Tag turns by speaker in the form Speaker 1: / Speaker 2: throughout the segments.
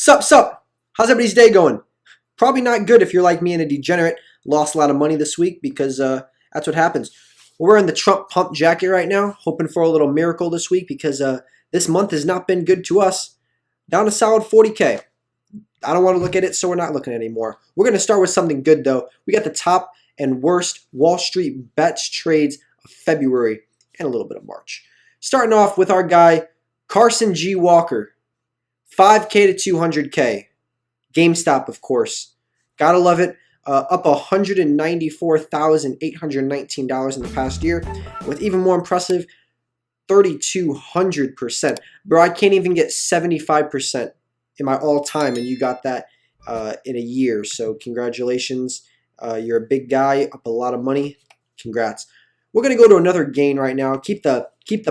Speaker 1: Sup? How's everybody's day going? Probably not good if you're like me and a degenerate. Lost a lot of money this week because that's what happens. We're wearing the Trump pump jacket right now, hoping for a little miracle this week because this month has not been good to us. Down a solid 40K. I don't want to look at it, so we're not looking at it anymore. We're going to start with something good, though. We got the top and worst Wall Street bets trades of February and a little bit of March. Starting off with our guy, Carson G. Walker. 5K to 200K. GameStop, of course. Gotta love it. Up $194,819 in the past year. With even more impressive, 3,200%. Bro, I can't even get 75% in my all-time, and you got that in a year. So congratulations. You're a big guy, up a lot of money. Congrats. We're going to go to another gain right now. Keep the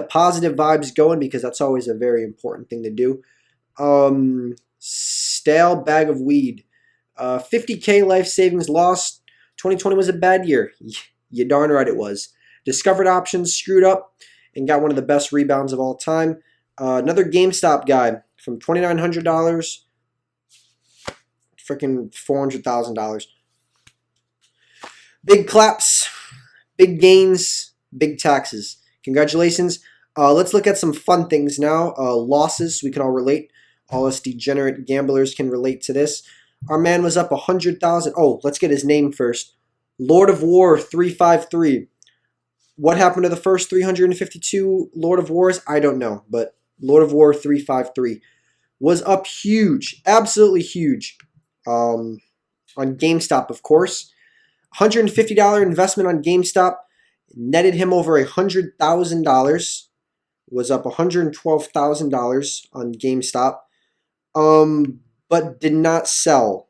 Speaker 1: positive vibes going because that's always a very important thing to do. Stale bag of weed. 50K life savings lost. 2020 was a bad year. You darn right it was. Discovered options screwed up and got one of the best rebounds of all time. Another GameStop guy from $2,900, freaking $400,000. Big claps, big gains, big taxes. Congratulations. Let's look at some fun things now. Losses, we can all relate. All us degenerate gamblers can relate to this. Our man was up 100,000. Oh, let's get his name first. Lord of War 353. What happened to the first 352 Lord of Wars? I don't know, but Lord of War 353 was up huge, absolutely huge. On GameStop, of course. $150 investment on GameStop netted him over $100,000. Was up $112,000 on GameStop. But did not sell.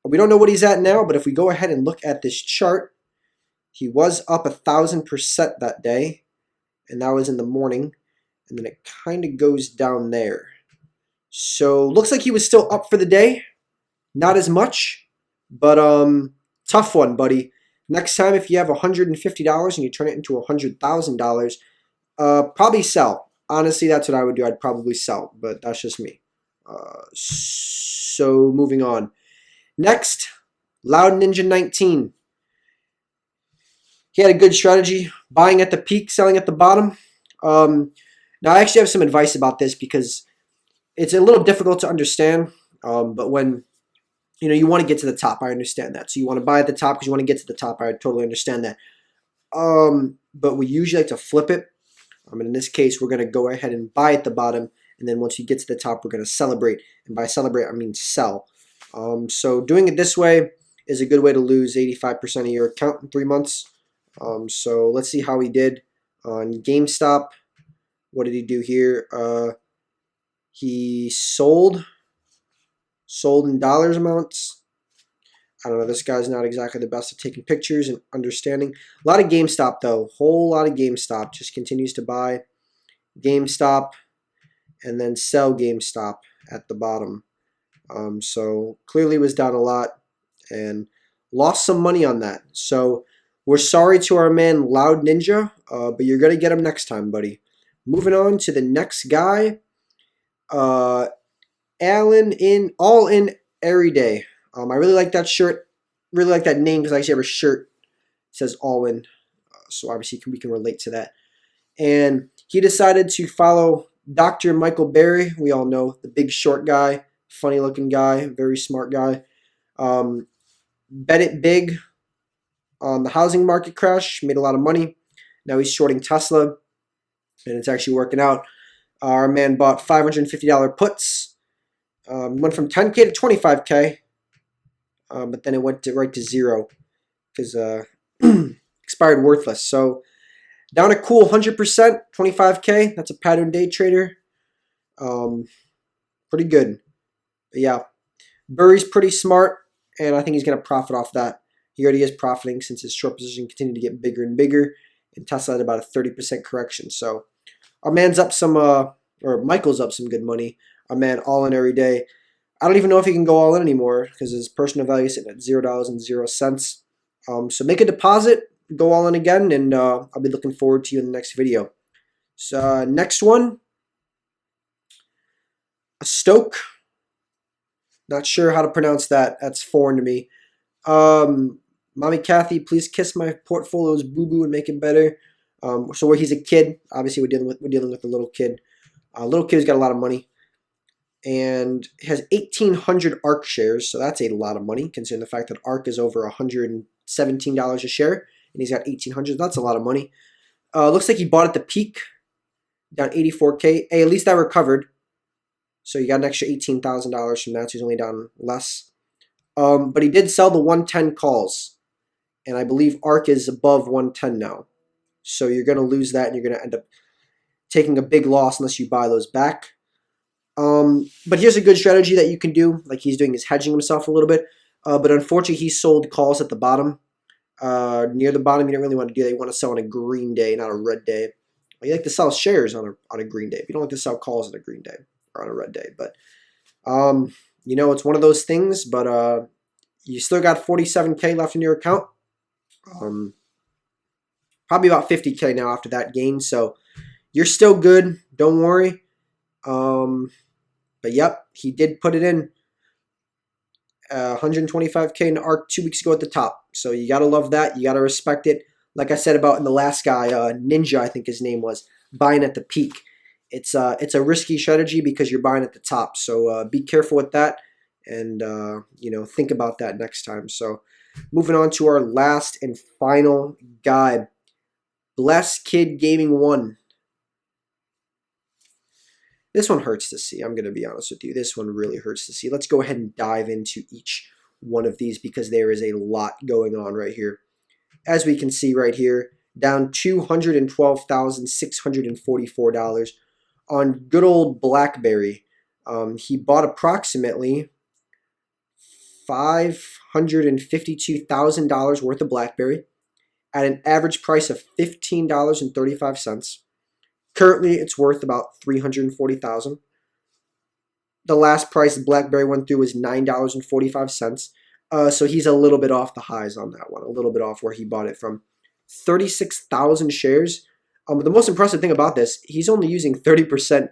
Speaker 1: We don't know what he's at now, but if we go ahead and look at this chart, he was up 1,000% that day, and that was in the morning, and then it kind of goes down there. So looks like he was still up for the day. Not as much, but tough one, buddy. Next time, if you have $150 and you turn it into $100,000, probably sell. Honestly, that's what I would do. I'd probably sell, but that's just me. So moving on. Next, Loud Ninja 19. He had a good strategy, buying at the peak, selling at the bottom. Now, I actually have some advice about this because it's a little difficult to understand. But when you want to get to the top, I understand that. So you want to buy at the top because you want to get to the top. I totally understand that. But we usually like to flip it. And in this case, we're going to go ahead and buy at the bottom. And then once you get to the top, we're going to celebrate. And by celebrate, I mean sell. So doing it this way is a good way to lose 85% of your account in 3 months. So let's see how he did on GameStop. What did he do here? He sold in dollars amounts. I don't know. This guy's not exactly the best at taking pictures and understanding. A lot of GameStop, though. Whole lot of GameStop. Just continues to buy GameStop and then sell GameStop at the bottom. So clearly was down a lot and lost some money on that. So we're sorry to our man Loud Ninja, but you're going to get him next time, buddy. Moving on to the next guy. Allen All In Every Day. I really like that shirt. Really like that name because I actually have a shirt that says All In. So obviously we can relate to that. And he decided to follow Dr. Michael Berry. We all know the big short guy, funny looking guy, very smart guy. Bet it big on the housing market crash. Made a lot of money. Now he's shorting Tesla. And it's actually working out. Our man bought $550 puts. Went from 10K to 25K. But then it went right to zero because expired worthless. So down a cool 100%, 25K. That's a pattern day trader. Pretty good. But yeah, Burry's pretty smart, and I think he's going to profit off that. He already is profiting since his short position continued to get bigger and bigger, and Tesla had about a 30% correction. So our man's up some, or Michael's up some good money. Our man all in every day. I don't even know if he can go all in anymore because his personal value is sitting at $0.00. So make a deposit, go all in again, and I'll be looking forward to you in the next video. So next one, Stoke. Not sure how to pronounce that. That's foreign to me. Mommy Kathy, please kiss my portfolio's boo boo and make it better. So where he's a kid, obviously we're dealing with a little kid. Little kid's got a lot of money, and has 1,800 ARK shares, so that's a lot of money considering the fact that ARK is over $117 a share, and he's got 1,800. That's a lot of money. Looks like he bought at the peak, down 84K. Hey, at least that recovered. So you got an extra $18,000 from that, so he's only down less. But he did sell the 110 calls, and I believe ARK is above 110 now. So you're going to lose that, and you're going to end up taking a big loss unless you buy those back. But here's a good strategy that you can do, like he's doing is hedging himself a little bit. But unfortunately, he sold calls at the bottom. Near the bottom, you don't really want to do that. You want to sell on a green day, not a red day. You like to sell shares on a green day. You don't like to sell calls on a green day or on a red day. But it's one of those things. But you still got 47K left in your account. Probably about 50K now after that gain. So you're still good. Don't worry. But yep, he did put it in. 125K in ARK 2 weeks ago at the top. So you gotta love that. You gotta respect it. Like I said about in the last guy, Ninja, I think his name was, buying at the peak. It's a risky strategy because you're buying at the top. So be careful with that, and think about that next time. So moving on to our last and final guy, Bless Kid Gaming 1. This one hurts to see. I'm going to be honest with you. This one really hurts to see. Let's go ahead and dive into each one of these because there is a lot going on right here. As we can see right here, down $212,644 on good old BlackBerry. He bought approximately $552,000 worth of BlackBerry at an average price of $15.35. Currently, it's worth about $340,000. The last price BlackBerry went through was $9.45. So he's a little bit off the highs on that one, a little bit off where he bought it from. 36,000 shares. But the most impressive thing about this, he's only using 30%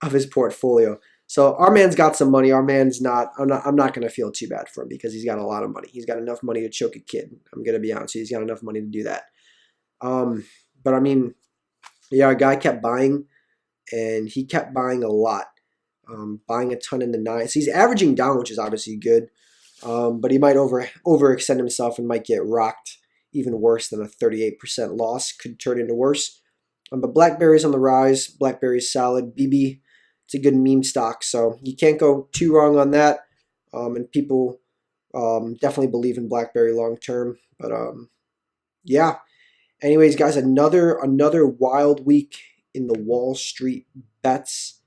Speaker 1: of his portfolio. So our man's got some money. Our man's not. I'm not going to feel too bad for him because he's got a lot of money. He's got enough money to choke a kid. I'm going to be honest. He's got enough money to do that. But I mean, yeah, a guy kept buying, and he kept buying a lot, buying a ton in the nines. He's averaging down, which is obviously good, but he might overextend himself and might get rocked even worse than a 38% loss. Could turn into worse. But BlackBerry's on the rise. BlackBerry's solid. BB, it's a good meme stock, so you can't go too wrong on that. And people definitely believe in BlackBerry long term. But yeah. Anyways, guys, another wild week in the Wall Street Bets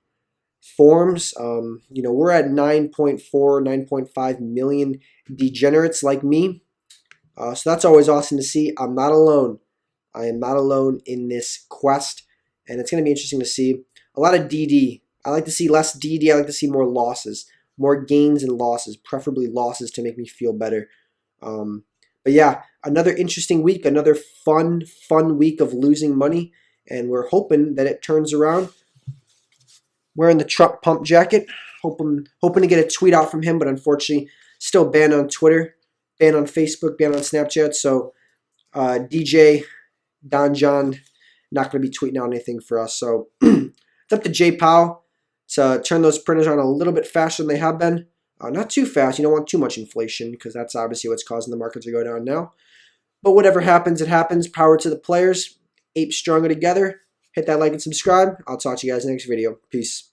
Speaker 1: forums. We're at 9.4, 9.5 million degenerates like me. So that's always awesome to see. I'm not alone. I am not alone in this quest, and it's going to be interesting to see. A lot of DD. I like to see less DD. I like to see more losses, more gains and losses, preferably losses to make me feel better. But yeah, another interesting week, another fun week of losing money, and we're hoping that it turns around. Wearing the truck pump jacket, hoping to get a tweet out from him, but unfortunately still banned on Twitter, banned on Facebook, banned on Snapchat. So DJ Don John not going to be tweeting out anything for us. So it's up to Jay Powell to turn those printers on a little bit faster than they have been. Not too fast. You don't want too much inflation because that's obviously what's causing the market to go down now. But whatever happens, it happens. Power to the players. Apes stronger together. Hit that like and subscribe. I'll talk to you guys in the next video. Peace.